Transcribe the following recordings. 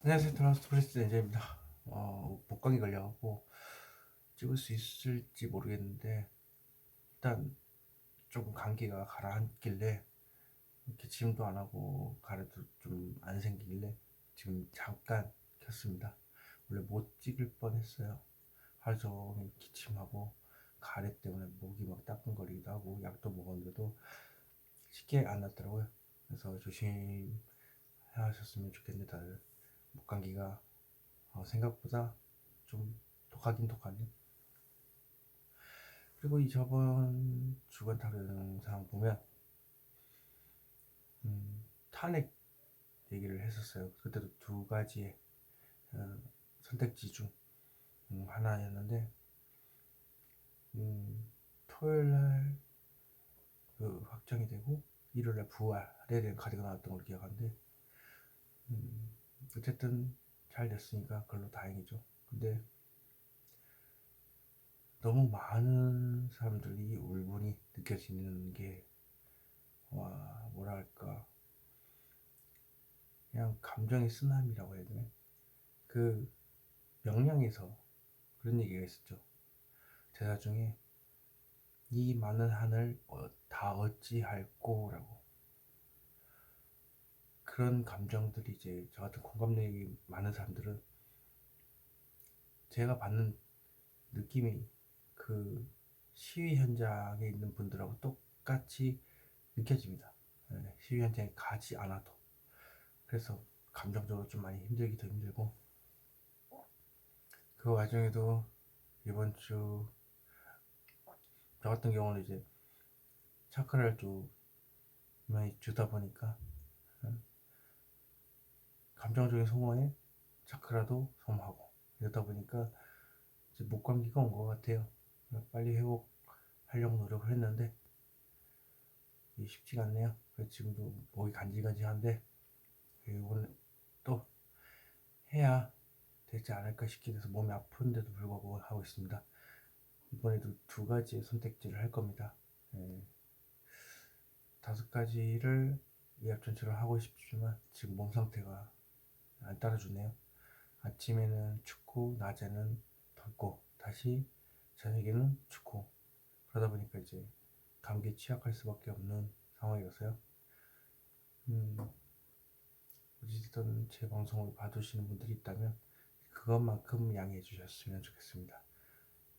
안녕하세요. 트라스토리스 엔제입니다. 목감기 걸려갖고 찍을 수 있을지 모르겠는데 일단 조금 감기가 가라앉길래 기침도 안 하고 가래도 좀 안 생기길래 지금 잠깐 켰습니다. 원래 못 찍을 뻔했어요. 하루 종일 기침하고 가래 때문에 목이 막 따끔거리기도 하고 약도 먹었는데도 쉽게 안 낫더라고요. 그래서 조심하셨으면 좋겠는데 다들 목감기가 생각보다 좀 독하긴 독하네요. 그리고 이 저번 주간 타로 영상 보면 탄핵 얘기를 했었어요. 그때도 두 가지의 어, 선택지 중 하나였는데 토요일날 그 확정이 되고 일요일날 부활에 대한 카드가 나왔던 걸 기억하는데 어쨌든 잘 됐으니까 그걸로 다행이죠. 근데 너무 많은 사람들이 울분이 느껴지는 게 뭐랄까 그냥 감정의 쓰나미라고 해야 되나? 그 명량에서 그런 얘기가 있었죠. 대사 중에 이 많은 하늘 다 어찌할꼬라고. 그런 감정들이 이제 저 같은 공감력이 많은 사람들은 제가 받는 느낌이 그 시위 현장에 있는 분들하고 똑같이 느껴집니다. 시위 현장에 가지 않아도. 그래서 감정적으로 좀 많이 힘들기도 힘들고, 그 와중에도 이번 주 저 같은 경우는 이제 차크라를 좀 많이 주다 보니까 감정적인 소모에 차크라도 소모하고 이러다 보니까 이제 목감기가 온 것 같아요. 빨리 회복하려고 노력을 했는데 이게 쉽지가 않네요. 그래서 지금도 목이 간질간질한데 오늘 또 해야 되지 않을까 싶긴 해서 몸이 아픈데도 불구하고 하고 있습니다. 이번에도 두 가지의 선택지를 할 겁니다. 예, 다섯 가지를 예약전처럼 하고 싶지만 지금 몸 상태가 안 따라주네요. 아침에는 춥고 낮에는 덥고 다시 저녁에는 춥고 그러다 보니까 이제 감기에 취약할 수밖에 없는 상황이라서요. 음, 어쨌든 제 방송을 봐주시는 분들이 있다면 그것만큼 양해해 주셨으면 좋겠습니다.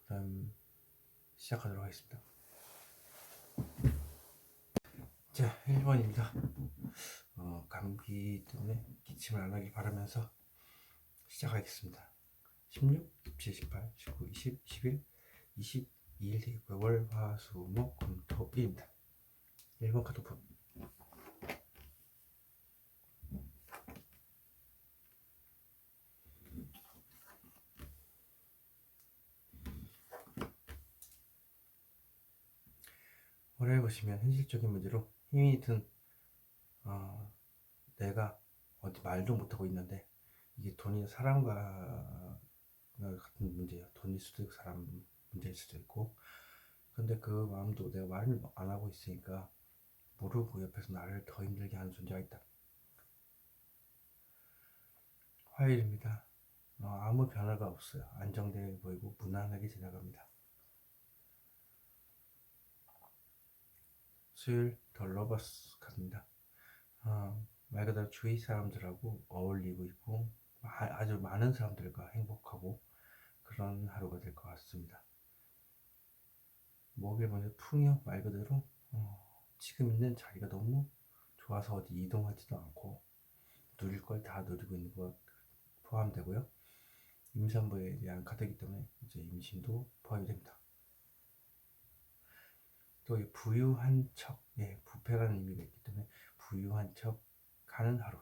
그럼 시작하도록 하겠습니다. 자, 1번입니다. 감기 때문에 기침을 안 하길 바라면서 시작하겠습니다. 16, 17, 18, 19, 20, 21, 22일 되겠고요. 월, 화, 수, 목, 금, 토, 일입니다. 1번 카드 오픈. 월요일 보시면 현실적인 문제로 힘이 든 내가 어디 말도 못하고 있는데 이게 돈이 사람과 같은 문제예요. 돈일 수도 있고 사람 문제일 수도 있고 근데 그 마음도 내가 말을 안 하고 있으니까 모르고 옆에서 나를 더 힘들게 하는 존재가 있다. 화요일입니다. 아무 변화가 없어요. 안정되어 보이고 무난하게 지나갑니다. 수요일 더 러버스 카드입니다. 말 그대로 주위 사람들하고 어울리고 있고 아주 많은 사람들과 행복하고 그런 하루가 될 것 같습니다. 목요일 먼저 풍요 말 그대로 지금 있는 자리가 너무 좋아서 어디 이동하지도 않고 누릴 걸 다 누리고 있는 것 포함되고요. 임산부에 대한 카드이기 때문에 이제 임신도 포함이 됩니다. 또 부유한 척, 부패라는 의미가 있기 때문에 부유한 척 가는 하루.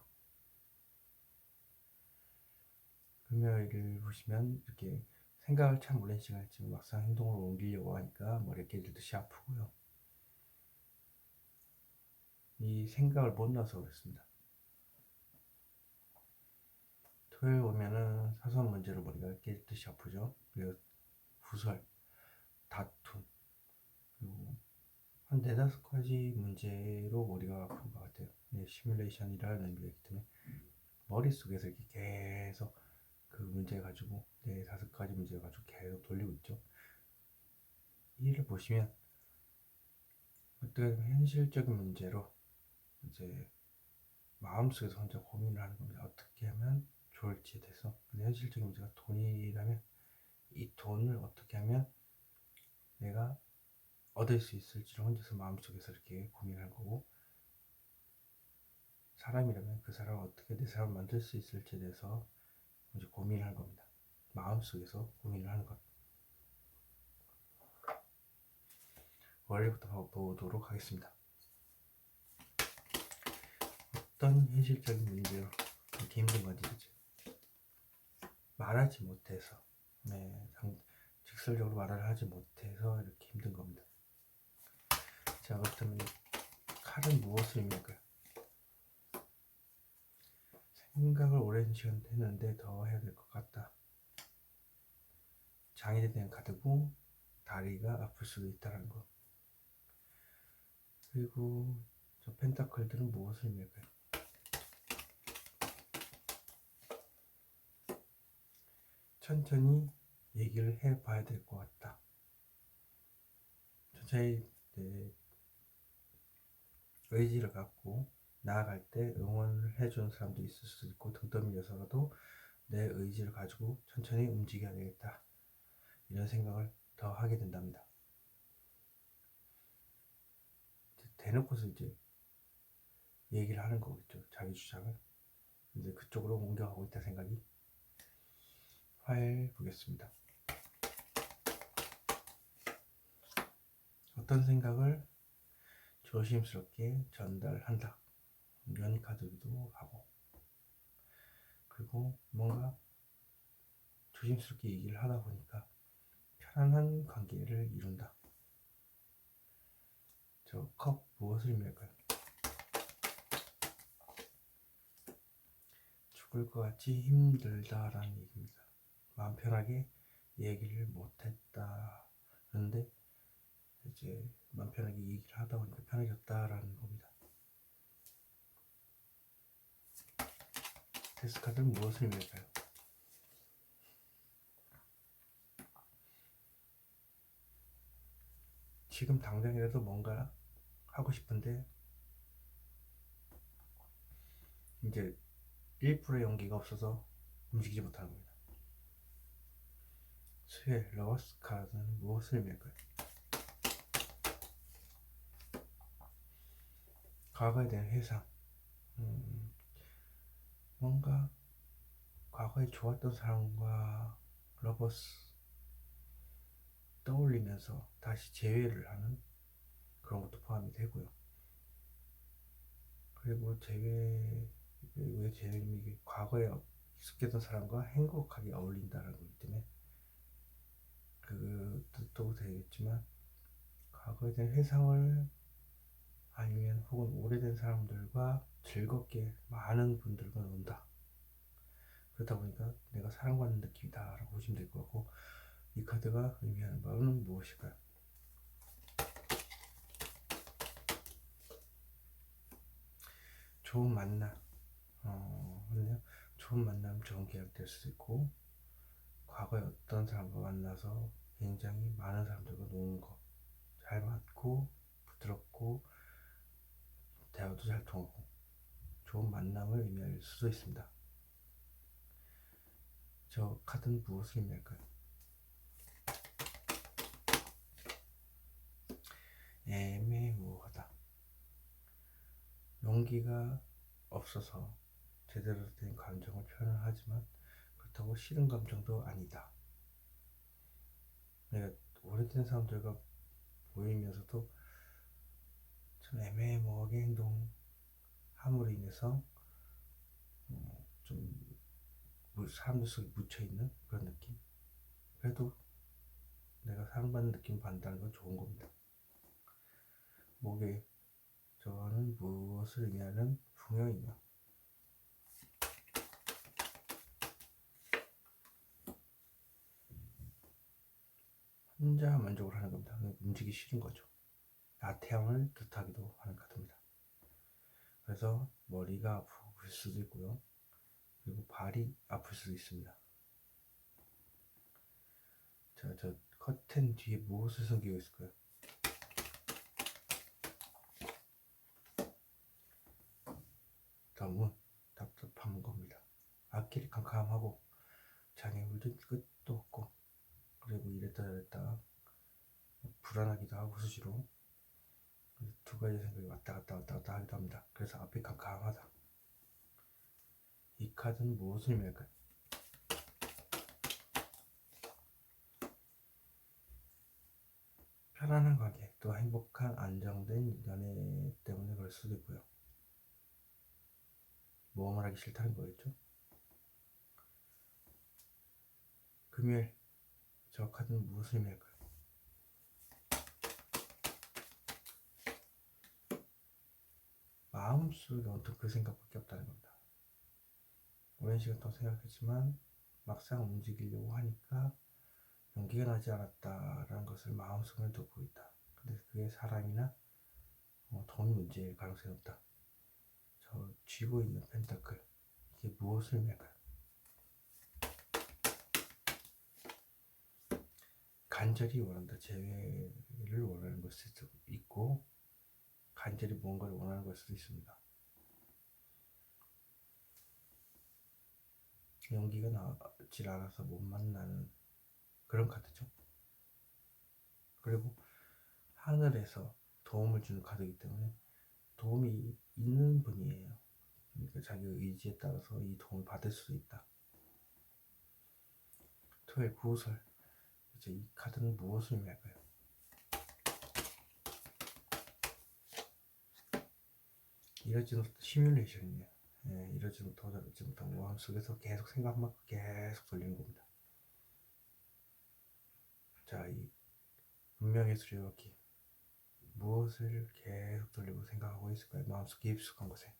금요일을 보시면 이렇게 생각을 참 오랜 시간 했지만 막상 행동으로 옮기려고 하니까 머리가 깨질듯이 아프고요. 이 생각을 못 넣어서 그렇습니다. 토요일 보면은 사소한 문제로 머리가 깨질듯이 아프죠. 그리고 구설, 다툼, 그리고 한 네다섯 가지 문제로 머리가 아픈 것 같아요. 시뮬레이션이라는 의미가 있기 때문에 머릿속에서 이렇게 계속 그 문제 가지고 네, 5가지 문제 가지고 계속 돌리고 있죠. 이를 보시면 어떻게 보면 현실적인 문제로 이제 마음속에서 혼자 고민을 하는 겁니다. 어떻게 하면 좋을지에 대해서. 근데 현실적인 문제가 돈이라면 이 돈을 어떻게 하면 내가 얻을 수 있을지를 혼자서 마음속에서 이렇게 고민할 거고, 사람이라면 그 사람을 어떻게 내 사람을 만들 수 있을지에 대해서 이제 고민할 겁니다. 마음속에서 고민을 하는 것. 원래부터 보도록 하겠습니다. 어떤 현실적인 문제로 이렇게 힘든 건지 이제 말하지 못해서, 네, 직설적으로 말을 하지 못해서 이렇게 힘든 겁니다. 자, 그렇다면 칼은 무엇을 의미할까요? 생각을 오랜 시간 했는데 더 해야 될 것 같다. 장애에 대한 카드고 다리가 아플 수도 있다는 거. 그리고 저 펜타클들은 무엇을 의미할까요? 천천히 얘기를 해봐야 될 것 같다. 천천히 내 의지를 갖고 나아갈 때 응원을 해주는 사람도 있을 수도 있고, 등 떠밀려서라도 내 의지를 가지고 천천히 움직여야 되겠다, 이런 생각을 더 하게 된답니다. 대놓고서 이제 얘기를 하는 거겠죠, 자기 주장을. 이제 그쪽으로 옮겨가고 있다 생각이. 화해 보겠습니다. 어떤 생각을 조심스럽게 전달한다. 연희 카드기도 하고, 그리고 뭔가 조심스럽게 얘기를 하다 보니까 편안한 관계를 이룬다. 저 컵 무엇을 의미할까요? 죽을 것 같이 힘들다라는 얘기입니다. 마음 편하게 얘기를 못했다. 그런데 이제 마음 편하게 얘기를 하다 보니까 편해졌다라는 겁니다. 데스카드는 무엇을 의미할까요? 지금 당장이라도 뭔가 하고 싶은데 이제 1%의 용기가 없어서 움직이지 못하는 겁니다. 수혜 러버스 카드는 무엇을 의미할까요? 과거에 대한 회상. 뭔가 과거에 좋았던 사람과 러버스 떠올리면서 다시 재회를 하는 그런 것도 포함이 되고요. 그리고 왜 재회는 이게 과거에 익숙했던 사람과 행복하게 어울린다는 거기 때문에 그 뜻도 되겠지만, 과거에 대한 회상을, 아니면 혹은 오래된 사람들과 즐겁게 많은 분들과 논다. 그러다 보니까 내가 사랑받는 느낌이다 라고 보시면 될 것 같고, 이 카드가 의미하는 바는 무엇일까요? 좋은 만남. 그런데요, 좋은 만남, 좋은 계약 될 수도 있고, 과거에 어떤 사람과 만나서 굉장히 많은 사람들과 노는 거, 잘 맞고 부드럽고 대화도 잘 통하고 좋은 만남을 의미할 수도 있습니다. 저 카드는 무엇을 의미할까요? 애매모호하다. 용기가 없어서 제대로 된 감정을 표현을 하지만 그렇다고 싫은 감정도 아니다. 내가 오래된 사람들과 보이면서도 좀 애매모호하게 행동함으로 인해서 좀 사람들 속에 묻혀있는 그런 느낌. 그래도 내가 사랑받는 느낌 받는다는 건 좋은 겁니다. 목에 저는 무엇을 의미하는 풍요인가? 혼자 만족을 하는 겁니다. 움직이기 싫은 거죠. 나태함을 뜻하기도 하는 카드입니다. 그래서 머리가 아플 수도 있고요. 그리고 발이 아플 수도 있습니다. 자, 저 커튼 뒤에 무엇을 숨기고 있을까요? 너무 답답한 겁니다. 앞길이 캄캄하고 장애 물든 끝도 없고, 그리고 이랬다 저랬다 불안하기도 하고 수시로 두 가지 생각이 왔다 갔다 하기도 합니다. 그래서 앞이 캄캄하다. 이 카드는 무엇을 의미할까요? 편안한 관계, 또 행복한 안정된 연애 때문에 그럴 수도 있고요. 모험을 하기 싫다는 거겠죠. 금요일, 저 카드는 무엇을 의미할까요? 마음속에 온통 그 생각밖에 없다는 겁니다. 오랜 시간 동안 생각했지만 막상 움직이려고 하니까 용기가 나지 않았다라는 것을 마음속에 두고 있다. 근데 그게 사람이나 돈 문제일 가능성이 없다. 저 쥐고 있는 펜타클, 이게 무엇을 의미할까요? 간절히 원한다. 재회를 원하는 것일 수도 있고, 간절히 무언가를 원하는 걸 수도 있습니다. 용기가 나질 않아서 못 만나는 그런 카드죠. 그리고 하늘에서 도움을 주는 카드이기 때문에 도움이 있는 분이에요. 그러니까 자기 의지에 따라서 이 도움을 받을 수도 있다. 토요일 구호설, 이제 이 카드는 무엇을 의미할까요? 이러지 못한 시뮬레이션이에요. 이러지 못하고 저러지 못하고 마음속에서 계속 생각만 계속 돌리는 겁니다. 자, 이 운명의 수레바퀴, 무엇을 계속 돌리고 생각하고 있을까요? 마음속 깊숙한 곳에.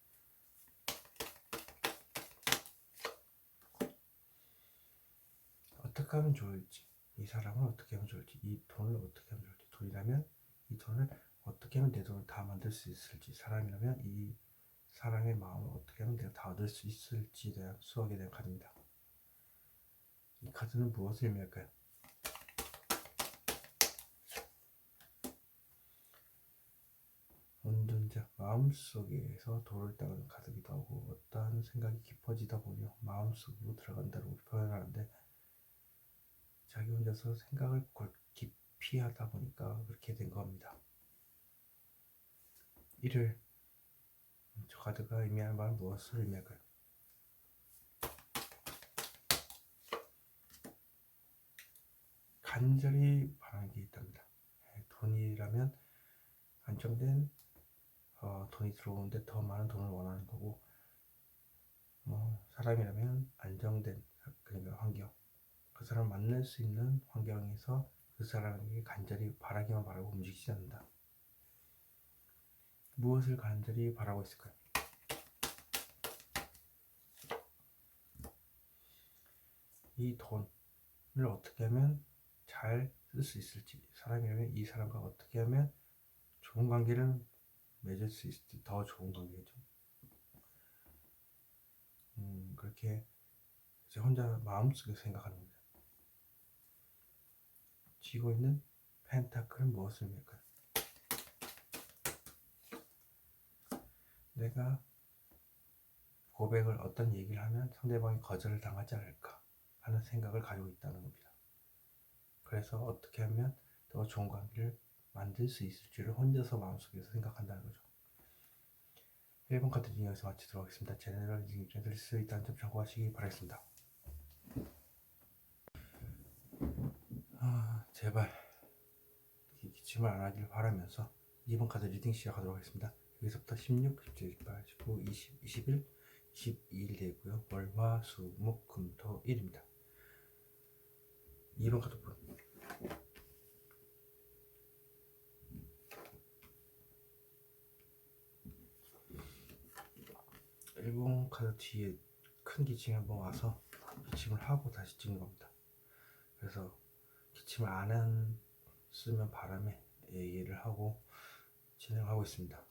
어떻게 하면 좋을지, 이 사람을 어떻게 하면 좋을지, 이 돈을 어떻게 하면 좋을지, 돈이라면 이 돈을 어떻게 하면 내 돈을 다 만들 수 있을지, 사람이라면 이 사람의 마음을 어떻게 하면 내가 다 얻을 수 있을지에 대한 수학에 대한 카드입니다. 이 카드는 무엇을 의미할까요? 운전자, 마음속에서 돌을 따르는 카드기도 하고, 어떠한 생각이 깊어지다 보니 마음속으로 들어간다고 표현하는데, 자기 혼자서 생각을 깊이 하다 보니까 그렇게 된 겁니다. 일요일, 저 카드가 의미하는 바는 무엇을 의미할까요? 간절히 바라는 게 있답니다. 돈이라면 안정된 돈이 들어오는데 더 많은 돈을 원하는 거고, 사람이라면 안정된, 그러니까 환경, 그 사람을 만날 수 있는 환경에서 그 사람에게 간절히 바라기만 바라고 움직이지 않는다. 무엇을 간절히 바라고 있을까요? 이 돈을 어떻게 하면 잘 쓸 수 있을지, 사람이라면 이 사람과 어떻게 하면 좋은 관계를 맺을 수 있을지, 더 좋은 관계죠. 그렇게 이제 혼자 마음속에 생각하는 겁니다. 쥐고 있는 펜타클은 무엇을 의미할까요? 내가 고백을, 어떤 얘기를 하면 상대방이 거절을 당하지 않을까 하는 생각을 가지고 있다는 겁니다. 그래서 어떻게 하면 더 좋은 관계를 만들 수 있을지를 혼자서 마음속에서 생각한다는 거죠. 1번 카드 리딩 여기서 마치도록 하겠습니다. 제네럴 리딩 입장에 들릴 수 있다는 점 참고하시기 바라겠습니다. 제발 기침을 안 하길 바라면서 2번 카드 리딩 시작하도록 하겠습니다. 여기서부터 16, 17, 18, 19, 20, 21, 22일 되고요. 월, 화, 수, 목, 금, 토, 일입니다. 2번 카드 분. 1번 카드 뒤에 큰 기침이 한번 와서 기침을 하고 다시 찍는 겁니다. 그래서 기침을 안 쓰면 바람에 얘기를 하고 진행하고 있습니다.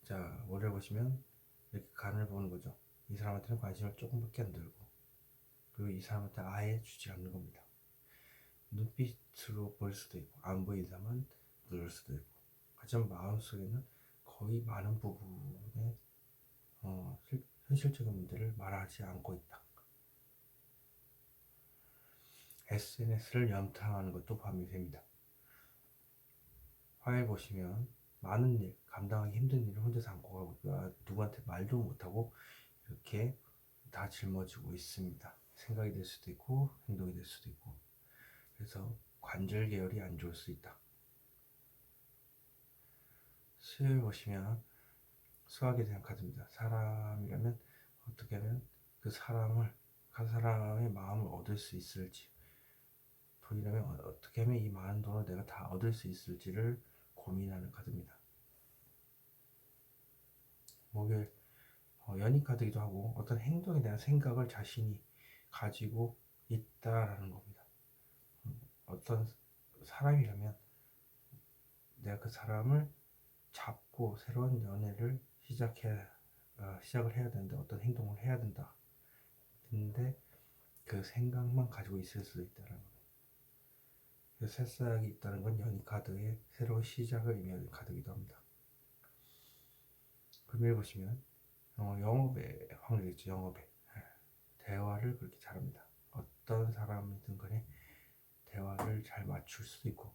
자, 월요일 보시면 이렇게 간을 보는 거죠. 이 사람한테는 관심을 조금밖에 안 들고, 그리고 이 사람한테 아예 주지 않는 겁니다. 눈빛으로 보일 수도 있고 안 보이는 사람은 그럴 수도 있고, 하지만 마음속에는 거의 많은 부분에 현실적인 문제를 말하지 않고 있다. SNS를 염탐하는 것도 포함이 됩니다. 화일 보시면 많은 일, 감당하기 힘든 일을 혼자서 안고 가고 누구한테 말도 못하고 이렇게 다 짊어지고 있습니다. 생각이 될 수도 있고 행동이 될 수도 있고, 그래서 관절 계열이 안 좋을 수 있다. 수요일 보시면 수학에 대한 카드입니다. 사람이라면 어떻게 하면 그 사람의 마음을 얻을 수 있을지, 돈이라면 어떻게 하면 이 많은 돈을 내가 다 얻을 수 있을지를 고민하는 카드입니다. 목요일 연인 카드이기도 하고 어떤 행동에 대한 생각을 자신이 가지고 있다라는 겁니다. 어떤 사람이라면 내가 그 사람을 잡고 새로운 연애를 시작을 해야 되는데 어떤 행동을 해야 된다. 근데 그 생각만 가지고 있을 수도 있다는 겁니다. 그 새싹이 있다는 건 연인 카드의 새로운 시작을 의미하는 카드이기도 합니다. 금요일 보시면 영업의 확률이 있죠. 영업의 대화를 그렇게 잘합니다. 어떤 사람이든 간에 대화를 잘 맞출 수도 있고,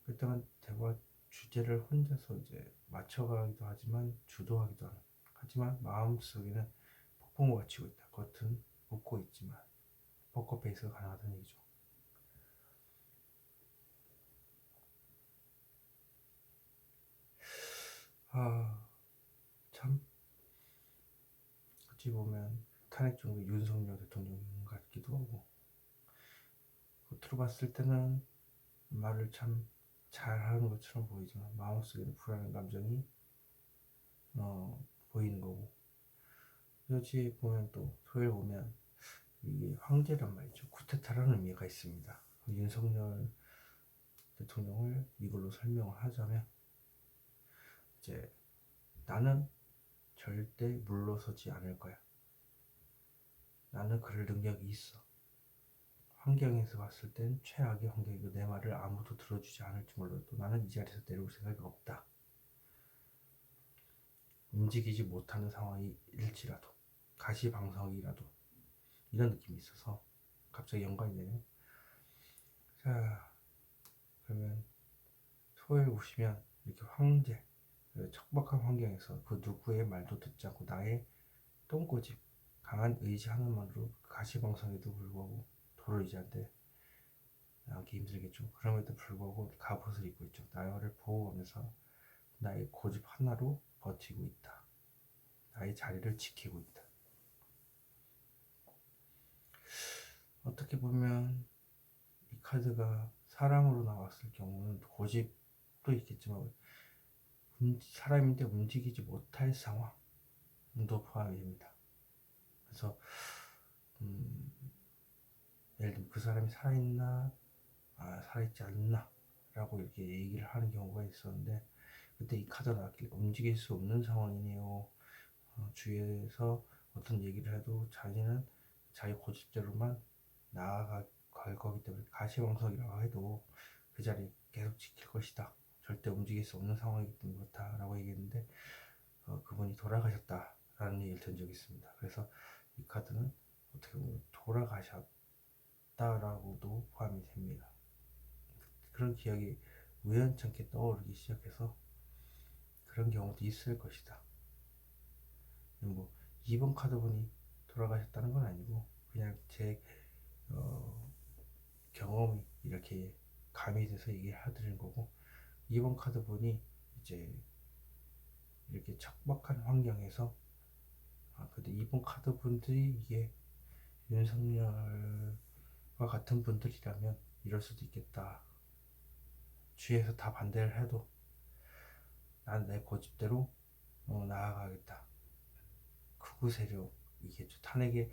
그때만 대화 주제를 혼자서 이제 맞춰가기도 하지만 주도하기도 하는, 하지만 마음속에는 폭풍우가 치고 있다. 겉은 웃고 있지만 포커페이스가 가능하다는 얘기죠. 참 어찌 보면 탄핵 정부 윤석열 대통령 같기도 하고, 겉으로 봤을 때는 말을 참 잘하는 것처럼 보이지만 마음속에는 불안한 감정이 보이는 거고, 여기 보면 또 토요일 보면 이게 황제란 말이죠. 쿠데타라는 의미가 있습니다. 윤석열 대통령을 이걸로 설명을 하자면, 이제 나는 절대 물러서지 않을 거야. 나는 그럴 능력이 있어. 환경에서 봤을 땐 최악의 환경이고 내 말을 아무도 들어주지 않을지 몰라도 나는 이 자리에서 내려올 생각이 없다. 움직이지 못하는 상황일지라도, 가시방석이라도, 이런 느낌이 있어서 갑자기 연관이 되네요. 자, 그러면 토요일 보시면 이렇게 황제, 척박한 환경에서 그 누구의 말도 듣지 않고 나의 똥꼬집, 강한 의지 하나만으로 가시방석에도 불구하고 도를 의지한테 나기 힘들겠죠. 그럼에도 불구하고 갑옷을 입고 있죠. 나를 보호하면서 나의 고집 하나로 버티고 있다. 나의 자리를 지키고 있다. 어떻게 보면 이 카드가 사람으로 나왔을 경우는 고집도 있겠지만 사람인데 움직이지 못할 상황도 포함이 됩니다. 그래서 예를 들면 그 사람이 살아있나 살아있지 않나 라고 이렇게 얘기를 하는 경우가 있었는데, 그때 이 카드가 나왔길래 움직일 수 없는 상황이네요. 주위에서 어떤 얘기를 해도 자기는 자기 고집대로만 나아갈 거기 때문에 가시방석이라고 해도 그 자리 계속 지킬 것이다. 절대 움직일 수 없는 상황이기 때문에 그렇다라고 얘기했는데, 그분이 돌아가셨다라는 얘기를 든 적이 있습니다. 그래서 이 카드는 어떻게 보면 돌아가셨다라고도 포함이 됩니다. 그런 기억이 우연찮게 떠오르기 시작해서 그런 경우도 있을 것이다. 뭐 2번 카드분이 돌아가셨다는 건 아니고 그냥 제 경험이 이렇게 가미돼서 얘기를 해드리는 거고, 2번 카드분이 이제 이렇게 척박한 환경에서 근데 2번 카드분들이 이게 윤석열과 같은 분들이라면 이럴 수도 있겠다. 주위에서 다 반대를 해도 난 내 고집대로 나아가겠다. 극우 세력이겠죠. 탄핵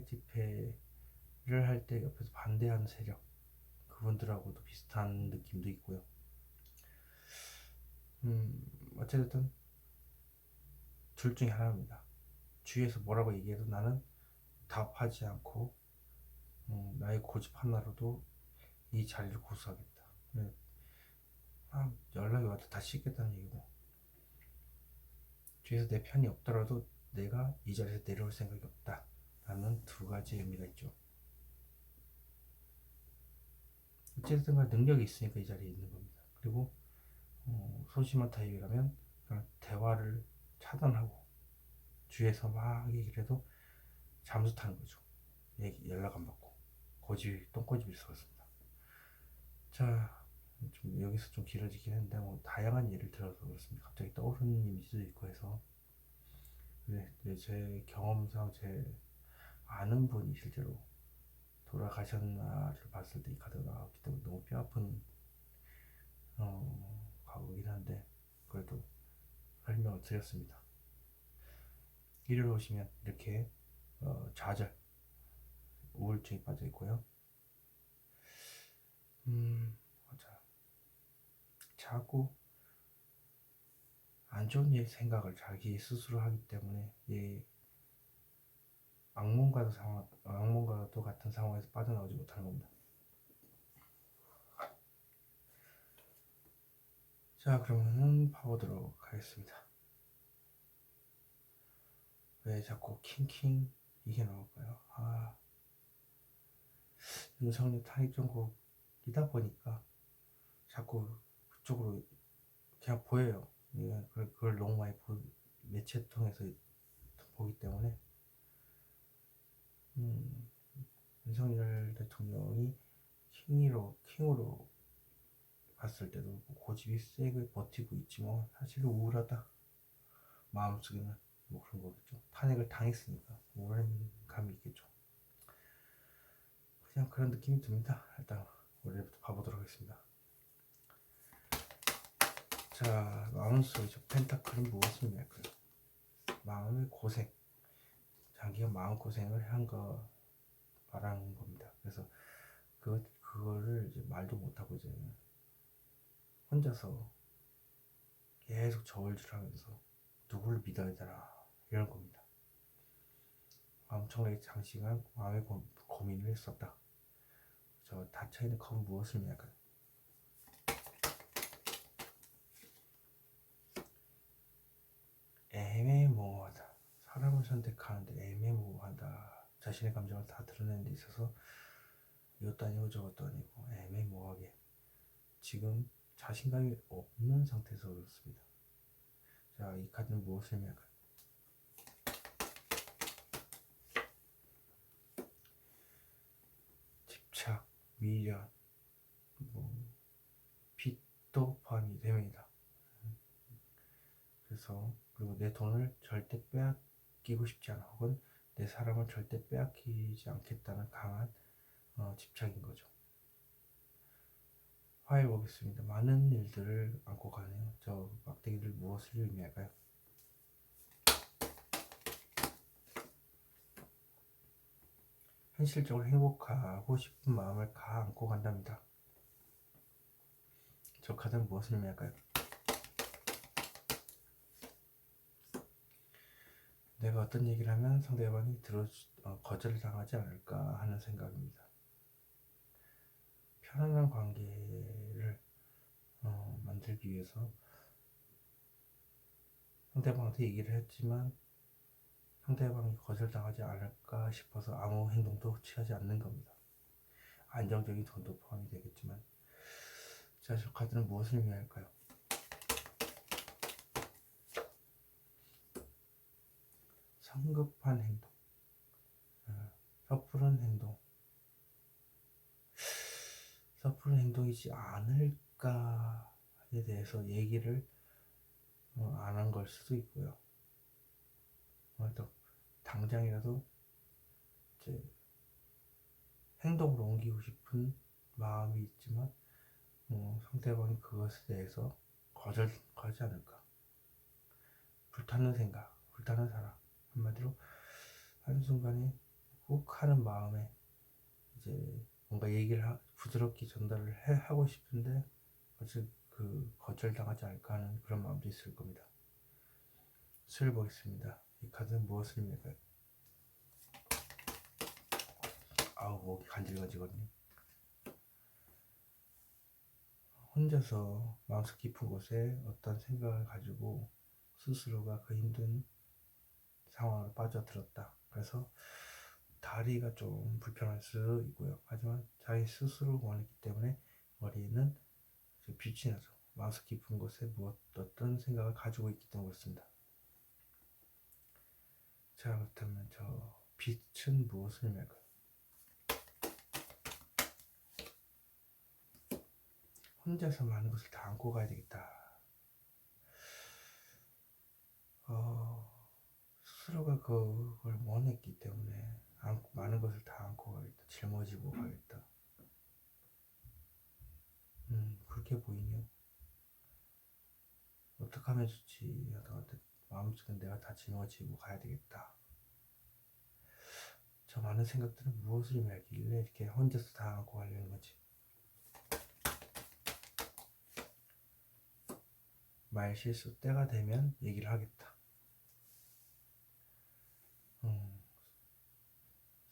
집회를 할 때 옆에서 반대하는 세력, 그분들하고도 비슷한 느낌도 있고요. 어쨌든 둘 중에 하나입니다. 주위에서 뭐라고 얘기해도 나는 답하지 않고 나의 고집 하나로도 이 자리를 고수하겠다. 연락이 와도 다 씻겠다는 얘기고, 뒤에서 내 편이 없더라도 내가 이 자리에서 내려올 생각이 없다 라는 두 가지 의미가 있죠. 어쨌든 간에 능력이 있으니까 이 자리에 있는 겁니다. 그리고 소심한 타입이라면 그냥 대화를 차단하고 주위에서 막 얘기를 해도 잠수 타는 거죠. 연락 안 받고 똥꼬집일 수가 있습니다. 자, 좀 여기서 좀 길어지긴 했는데 다양한 예를 들어서 그렇습니다. 갑자기 떠오르는 이미지도 있고 해서. 제 경험상 제 아는 분이 실제로 돌아가셨나를 봤을 때 이 카드가 나왔기 때문에 너무 뼈아픈 과거이긴 한데 그래도 설명을 드렸습니다. 일요일 오시면 이렇게 좌절, 우울증에 빠져 있고요. 자꾸 안 좋은 생각을 자기 스스로 하기 때문에 악몽과도 같은 상황에서 빠져나오지 못하는 겁니다. 자, 그러면은 봐보도록 하겠습니다. 왜 자꾸 킹킹 이게 나올까요? 윤석열 탄핵 정국이다 보니까 자꾸 그쪽으로 그냥 보여요. 그걸 너무 많이 매체 통해서 보기 때문에 윤석열 대통령이 킹으로 봤을 때도 고집이 세게 버티고 있지 사실 우울하다. 마음속에는 그런 거겠죠. 탄핵을 당했으니까 우울감이 있겠죠. 그냥 그런 느낌이 듭니다. 일단 원래부터 봐보도록 하겠습니다. 자, 마음 속이죠. 펜타클은 무엇을 말까요? 마음의 고생, 자기가 마음고생을 한 거 말하는 겁니다. 그래서 그거를 이제 말도 못하고 이제 혼자서 계속 저울질하면서 누구를 믿어야 되나 이런 겁니다. 엄청나게 장시간 마음의 고민을 했었다. 저 닫혀있는 컵은 무엇을 말까요? 애매모호하다. 사람을 선택하는데 애매모호하다. 자신의 감정을 다 드러내는 데 있어서 이것도 아니고 저것도 아니고 애매모호하게 지금 자신감이 없는 상태에서 그렇습니다. 자, 이 카드는 무엇을 말까요? 집착, 미련, 빚도 포함이 됩니다. 그래서 그리고 내 돈을 절대 빼앗기고 싶지 않아, 혹은 내 사람을 절대 빼앗기지 않겠다는 강한 집착인 거죠. 화해 보겠습니다. 많은 일들을 안고 가네요. 저 막대기들 무엇을 의미할까요? 현실적으로 행복하고 싶은 마음을 안고 간답니다. 저 카드는 무엇을 의미할까요? 내가 어떤 얘기를 하면 상대방이 거절당하지 않을까 하는 생각입니다. 편안한 관계를 만들기 위해서 상대방한테 얘기를 했지만 상대방이 거절당하지 않을까 싶어서 아무 행동도 취하지 않는 겁니다. 안정적인 돈도 포함이 되겠지만. 자, 저 카드는 무엇을 의미할까요? 성급한 행동, 섣부른 행동이지 않을까에 대해서 얘기를 안 한 걸 수도 있고요. 또 당장이라도 이제 행동으로 옮기고 싶은 마음이 있지만 상대방이 그것에 대해서 거절하지 않을까. 불타는 생각, 불타는 사랑, 한마디로 한순간에 욱 하는 마음에 이제 뭔가 얘기를 부드럽게 전달을 하고 싶은데 어차피 거절당하지 않을까 하는 그런 마음도 있을 겁니다. 수를 보겠습니다. 이 카드는 무엇을 의미할까요? 아우, 목이 간질간질거리네. 혼자서 마음속 깊은 곳에 어떤 생각을 가지고 스스로가 그 힘든 상황으로 빠져들었다. 그래서 다리가 좀 불편할 수 있고요. 하지만 자기 스스로 원했기 때문에 머리에는 빛이 나죠. 마음속 깊은 곳에 어떤 생각을 가지고 있기 때문에 그렇습니다. 자, 그렇다면 저 빛은 무엇을 의미할까요? 혼자서 많은 것을 다 안고 가야 되겠다. 스스로가 그걸 원했기 때문에 많은 것을 다 안고 가겠다. 짊어지고 가겠다. 그렇게 보이네요. 어떻게 하면 좋지? 하다가 마음속에 내가 다 짊어지고 가야 되겠다. 저 많은 생각들은 무엇을 의미하길래 이렇게 혼자서 다 안고 가려는 거지? 말 실수 때가 되면 얘기를 하겠다.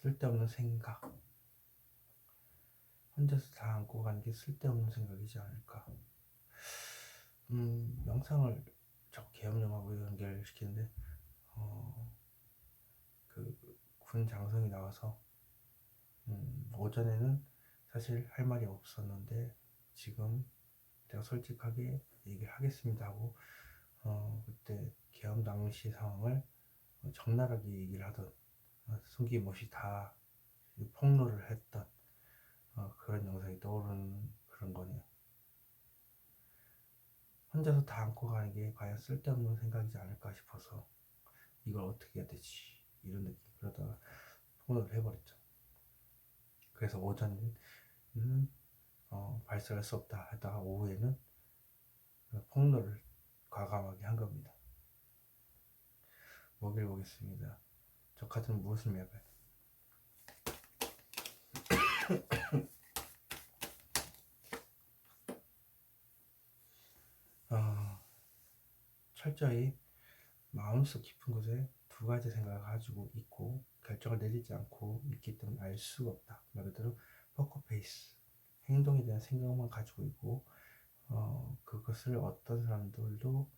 쓸데없는 생각. 혼자서 다 안고 가는 게 쓸데없는 생각이지 않을까. 영상을 자꾸 계엄령하고 연결시키는데 그 군 장성이 나와서 오전에는 사실 할 말이 없었는데 지금 제가 솔직하게 얘기를 하겠습니다 하고 그때 계엄 당시 상황을 적나라하게 얘기를 하던 숨김없이 다 폭로를 했던 그런 영상이 떠오르는 그런 거네요. 혼자서 다 안고 가는 게 과연 쓸데없는 생각이지 않을까 싶어서 이걸 어떻게 해야 되지 이런 느낌. 그러다가 폭로를 해버렸죠. 그래서 오전에는 발설할 수 없다 하다가 오후에는 폭로를 과감하게 한 겁니다. 먹이를 보겠습니다. 저 카드는 무엇을 의미할까요? 철저히 마음속 깊은 곳에 두 가지 생각을 가지고 있고 결정을 내리지 않고 있기 때문에 알 수가 없다. 말 그대로 포커페이스, 행동에 대한 생각만 가지고 있고 그것을 어떤 사람들도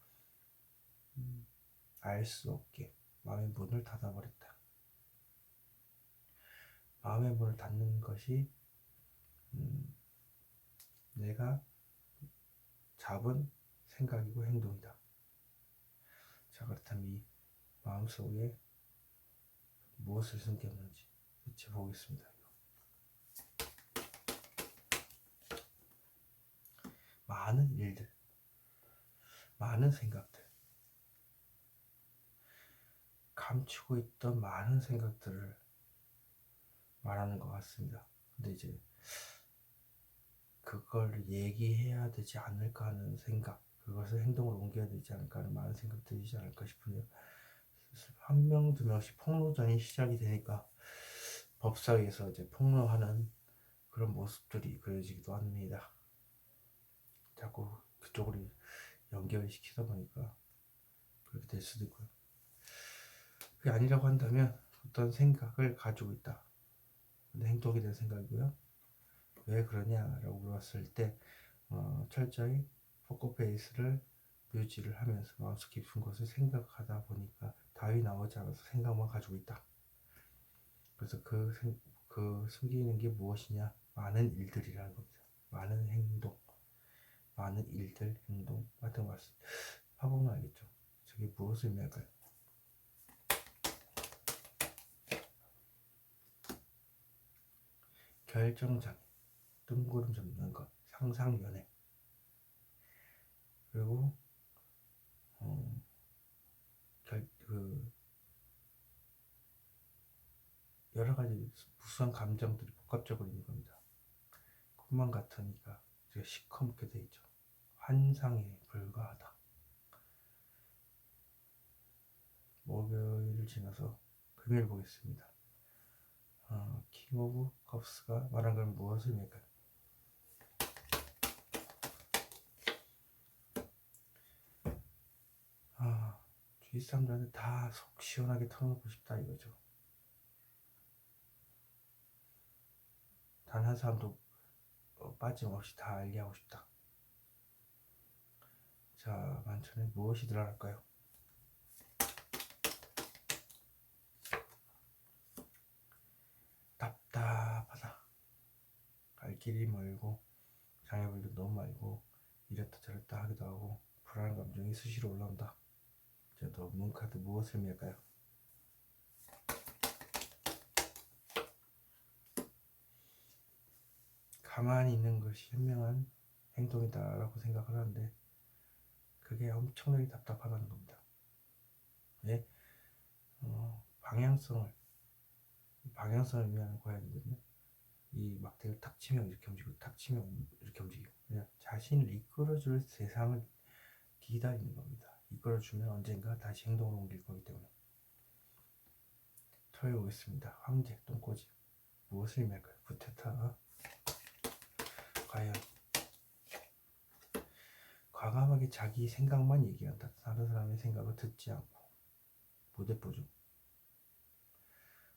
알 수 없게 마음의 문을 닫아버렸다. 마음의 문을 닫는 것이 내가 잡은 생각이고 행동이다. 자, 그렇다면 이 마음속에 무엇을 숨겼는지 대체 보겠습니다. 많은 일들, 많은 생각들, 감추고 있던 많은 생각들을 말하는 것 같습니다. 근데 이제 그걸 얘기해야 되지 않을까 하는 생각, 그것을 행동으로 옮겨야 되지 않을까 하는 많은 생각들이지 않을까 싶은데요. 한 명, 두 명씩 폭로전이 시작이 되니까 법사위에서 이제 폭로하는 그런 모습들이 그려지기도 합니다. 자꾸 그쪽으로 연결을 시키다 보니까 그렇게 될 수도 있고요. 그게 아니라고 한다면 어떤 생각을 가지고 있다. 근데 행동이 된 생각이고요. 왜 그러냐라고 물었을 때 철저히 포커페이스를 유지를 하면서 마음속 깊은 곳을 생각하다 보니까 답이 나오지 않아서 생각만 가지고 있다. 그래서 그 숨기는 게 무엇이냐? 많은 일들이라는 겁니다. 많은 행동, 많은 일들, 행동 같은 거 해보면 알겠죠. 저게 무엇을 의미할까요? 결정장애, 뜬구름 잡는 것, 상상연애, 그리고 여러 가지 무수한 감정들이 복합적으로 있는 겁니다. 꿈만 같으니까 시커멓게 돼 있죠. 환상에 불과하다. 목요일을 지나서 금요일 보겠습니다. 킹 오브 컵스가 말한 건 무엇을 의미할까요? 주위 사람들한테 다 속 시원하게 털어놓고 싶다 이거죠. 단 한 사람도 빠짐없이 다 알게 하고 싶다. 자, 만천에 무엇이 들어갈까요? 답답하다. 갈 길이 멀고 장애물도 너무 많고 이랬다 저랬다 하기도 하고 불안한 감정이 수시로 올라온다. 저도 문카드 무엇을 의미할까요? 가만히 있는 것이 현명한 행동이다라고 생각을 하는데 그게 엄청나게 답답하다는 겁니다. 예? 방향성을 의미하는 고양이거든요. 이 막대기를 탁 치면 이렇게 움직이고 탁 치면 이렇게 움직이고 그냥 자신을 이끌어줄 세상을 기다리는 겁니다. 이끌어주면 언젠가 다시 행동으로 옮길 거기 때문에. 토해보겠습니다. 황제, 똥꼬지 무엇을 의미할까요? 구테타. 과연 과감하게 자기 생각만 얘기한다. 다른 사람의 생각을 듣지 않고 무대뽀죠.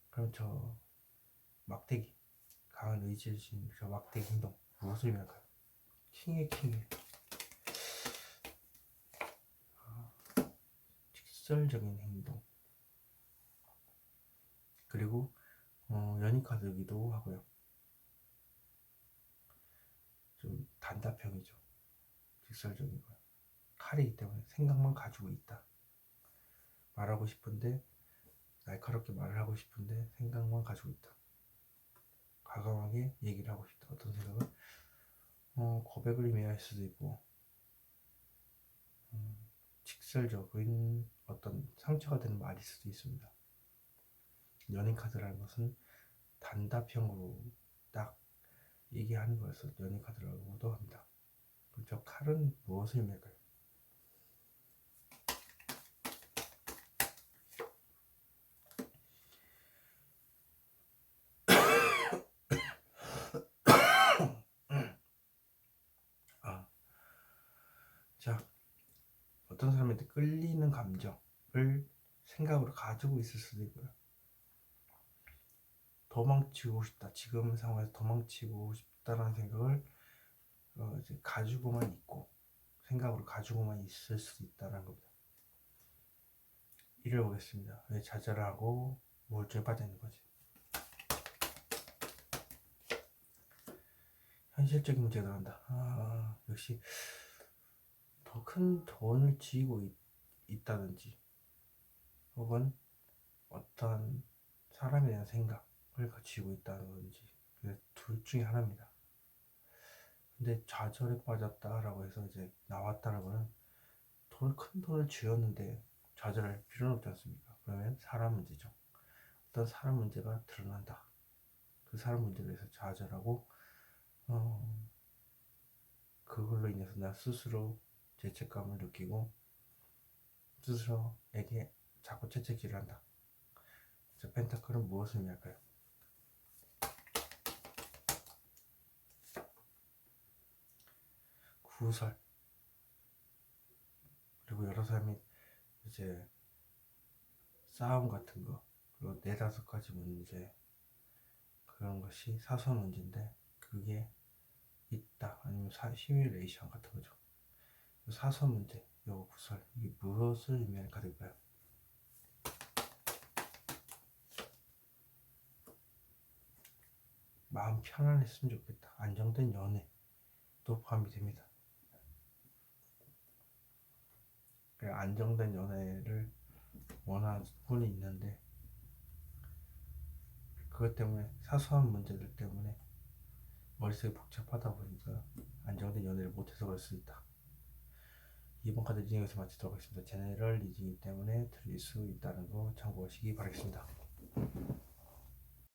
그럼 저 막대기 강한 의지를 지닌 저 막대기 행동 무엇을 의미할까요? 킹의 직설적인 행동. 그리고 연인카드이기도 하고요. 좀 단답형이죠. 직설적인 거요. 칼이기 때문에 생각만 가지고 있다. 말하고 싶은데 날카롭게 말을 하고 싶은데 생각만 가지고 있다. 과감하게 얘기를 하고 싶다. 어떤 생각을? 고백을 의미할 수도 있고 직설적인 어떤 상처가 되는 말일 수도 있습니다. 연인 카드라는 것은 단답형으로 딱 얘기하는 거여서 연인 카드라고도 합니다. 그럼 저 칼은 무엇을 의미할까요? 자, 어떤 사람한테 끌리는 감정을 생각으로 가지고 있을 수도 있고요. 도망치고 싶다. 지금 상황에서 도망치고 싶다라는 생각을 이제 가지고만 있고 생각으로 가지고만 있을 수도 있다는 겁니다. 읽어보겠습니다. 왜 좌절하고 우울증에 빠져 있는 거지? 현실적인 문제가 들어간다. 역시 더 큰 돈을 쥐고 있다든지 혹은 어떤 사람에 대한 생각을 가지고 있다는 건지 둘 중에 하나입니다. 근데 좌절에 빠졌다라고 해서 이제 나왔다는 거는 큰 돈을 쥐었는데 좌절할 필요는 없지 않습니까? 그러면 사람 문제죠. 어떤 사람 문제가 드러난다. 그 사람 문제로 해서 좌절하고 그걸로 인해서 나 스스로 죄책감을 느끼고 스스로에게 자꾸 채찍질을 한다. 자, 펜타클은 무엇을 의미할까요? 구설. 그리고 여러 사람이 이제 싸움 같은 거 그리고 4-5가지 문제 그런 것이 사소한 문제인데 그게 있다 아니면 시뮬레이션 같은 거죠. 사소한 문제, 요 구설 이게 무엇을 의미하는 카드일까요? 마음 편안했으면 좋겠다. 안정된 연애도 포함이 됩니다. 안정된 연애를 원하는 분이 있는데 그것 때문에 사소한 문제들 때문에 머릿속이 복잡하다 보니까 안정된 연애를 못해서 그럴 수 있다. 이번 카드 리딩 여기서 마치도록 하겠습니다. 제네럴 리딩이기 때문에 틀릴 수 있다는 거 참고하시기 바라겠습니다.